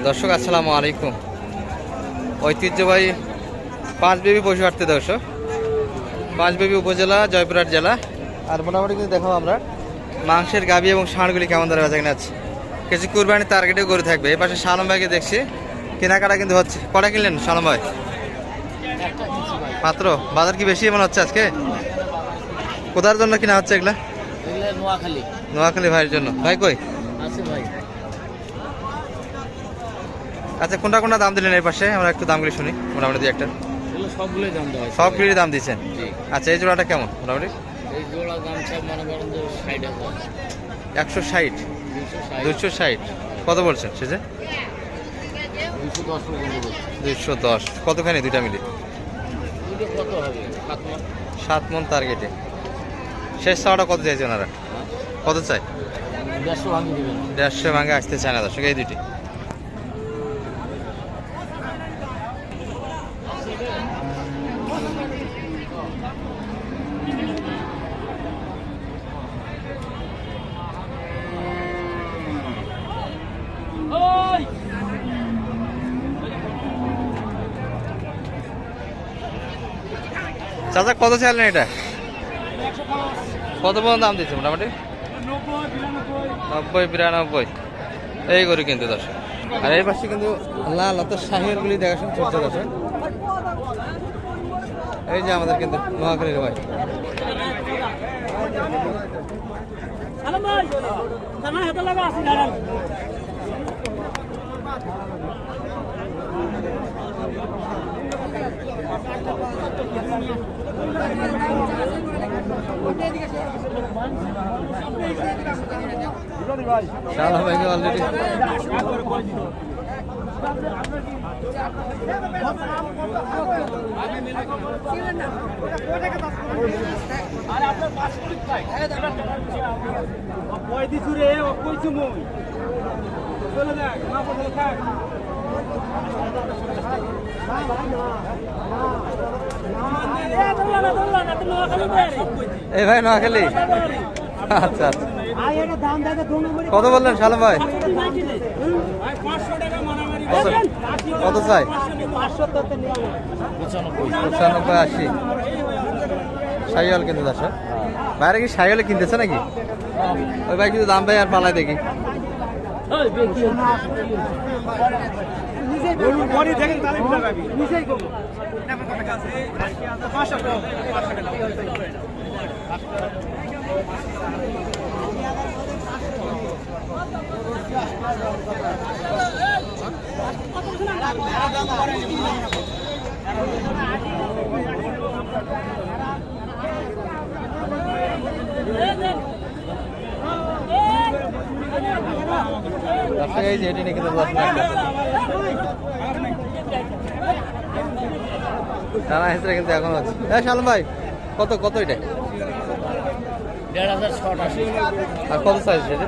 দর্শক আসসালামু আলাইকুম। ঐতিহ্যবাহী পাঁচবিবি পশু হাটতে দর্শক, পাঁচবিবি উপজেলা, জয়পুরহাট জেলা। আর মোটামুটি কিন্তু দেখো আমরা মাংসের গাভী এবং ষাঁড়গুলি কেমন ধরে বেচা কিনা আছে। কিছু কুরবানির টার্গেটেও গরু থাকবে। এই পাশে শালম ভাইকে দেখছি কেনাকাটা কিন্তু হচ্ছে। কটা কিনলেন শালম ভাই? মাত্র? বাজার কি বেশি মনে হচ্ছে আজকে? কোথার জন্য কিনা হচ্ছে এগুলা? নোয়াখালী ভাইয়ের জন্য। ভাই কই? আচ্ছা, কোনটা কোনটা দাম দিলেন এই পাশে? আমরা একটু দামগুলি শুনি মোটামুটি দুই একটা। সবগুলির দাম দিচ্ছেন? আচ্ছা, এই জোড়াটা কেমন মোটামুটি? 160, 260 কত বলছেন সে যে? 210। কতখানি দুইটা মিলে? 7 মন টার্গেটে। শেষ চাওয়াটা কত চাইছে ওনারা? কত চাই? 150 ভাঙে আসতে চায় না দর্শক এই দুটি। চাচা কত চাইলেন এটা? কত পর্যন্ত দাম দিচ্ছে মোটামুটি? 90-92 এই করি কিন্তু দর্শক। আর এই পাশে কিন্তু লাল অত শাহির গুলি দেখাশোনা চলছে দর্শক। এই যে আমাদের কিন্তু নোয়াখালীর ভাই। শালা ভাইকে অলরেডি এই ভাই নোয়াখালী। আচ্ছা আচ্ছা, কত বললেন শালম ভাই? কত চাই? 95-80 শাহিওয়াল কিন্তু দর্শক। বাইরে কি শাহিওয়ালে কিনতেছে নাকি? ওই ভাই কিন্তু দাম ভাই আর পালাই দেখি। এই যে এটি নাকি টানা হেসরে কিন্তু এখন হচ্ছে। হ্যাঁ শালম ভাই, কত কত এটা? 1,588। আর কত সাইজ সেটা?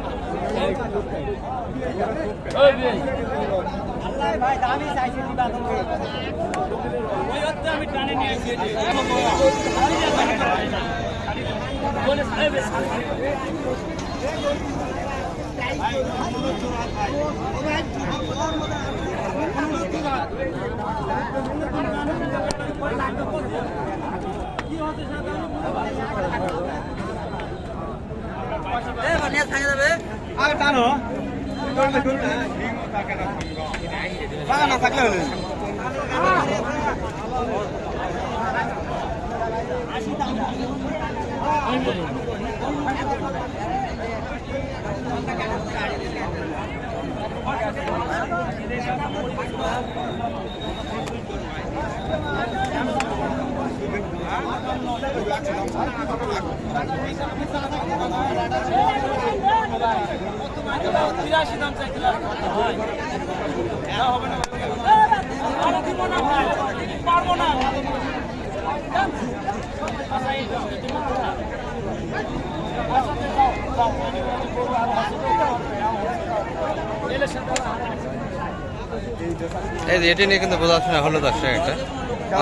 এই যে এটি নিয়ে কিন্তু বোঝাশোনা হলো দর্শক। একটা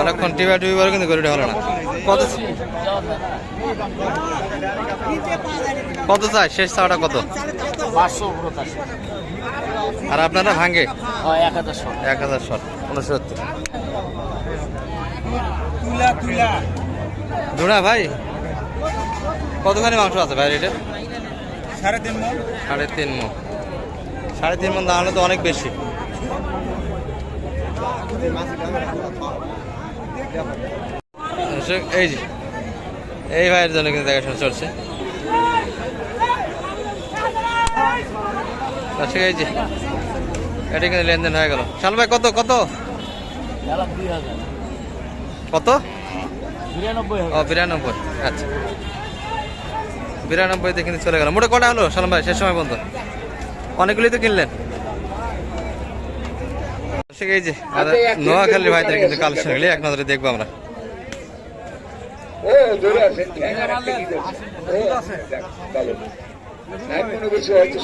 অনেকক্ষণ টিভা টিভিবার কিন্তু গরুটা হলো না। কত চাই শেষ চাওয়াটা? কত? 585। আর আপনারা ভাঙ্গে হ্যাঁ 1000 শট। 1000 শট 69। জোড়া ভাই কতখানি মাংস আছে ভাই এটা? 3.5 মণ। 3.5 মণ। 3.5 মণ দাম হলে তো অনেক বেশি। এই যে এই ভাইয়ের জন্য কিন্তু দেখাশোনা চলছে। আচ্ছা এই যে এটা কিন্তু লেনদেন হয়ে গেল। শাল ভাই কত কত কত? 92। ও 92। আচ্ছা 92 কিন্তু চলে গেল। মোটা কটা হলো সালাম ভাই শেষ সময় পর্যন্ত? অনেকগুলি তো কিনলেন। এই যে নোয়াখালী ভাইদের কিন্তু কালেকশন গুলি এক নজরে দেখবো আমরা।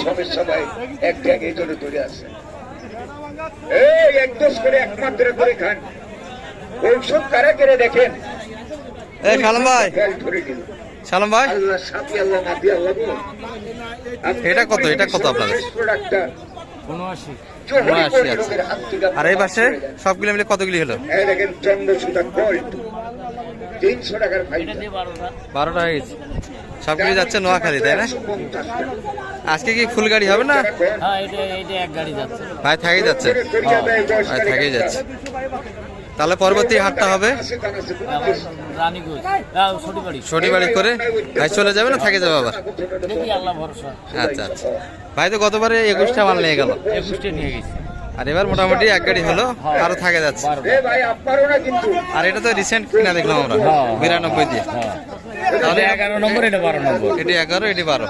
সমস্যা নাই, এক ট্যাগ এই জন্য ধরে আছে। এই এক দোষ করে একমাত্র করে খান, ঔষধ কারা করে দেখেন। এই সালাম ভাই, ধরে দিল সালাম ভাই, আল্লাহ সাথী আল্লাহ নাতি আল্লাহ। এটা কত? এটা কত আপনাদের? 79। আচ্ছা। আর এই পাশে সবগুলো মিলে কতগুলি হলো? এই দেখেন চন্দ্রসূতা গোল্ড 300 টাকার ফাইটা। 12টা হয়ে গেছে। সবগুলি যাচ্ছে নোয়াখালী, তাই না? আজকে কি ফুল গাড়ি হবে না? হ্যাঁ এটা এক গাড়ি যাচ্ছে। ভাই থাকেই যাচ্ছে, ভাই থাকেই যাচ্ছে। তাহলে পরবর্তী হাটটা হবে রানীগঞ্জ ছটিবাড়ি। ছটিবাড়ি করে ভাই চলে যাবে না থাকে যাবে আবার? দেখি আল্লাহ ভরসা। আচ্ছা আচ্ছা। ভাই তো গতবারে 21টা মাল নিয়ে গেল, 21টা নিয়ে গেছি। আর এবার মোটামুটি এক গাড়ি হলো, আরো থাকে যাচ্ছে। আর এটা তো রিসেন্ট কিনা দেখলাম আমরা 92 দিয়ে। তাহলে 11 নম্বর, এটা 12 নম্বর। এটি 11, এটি 12।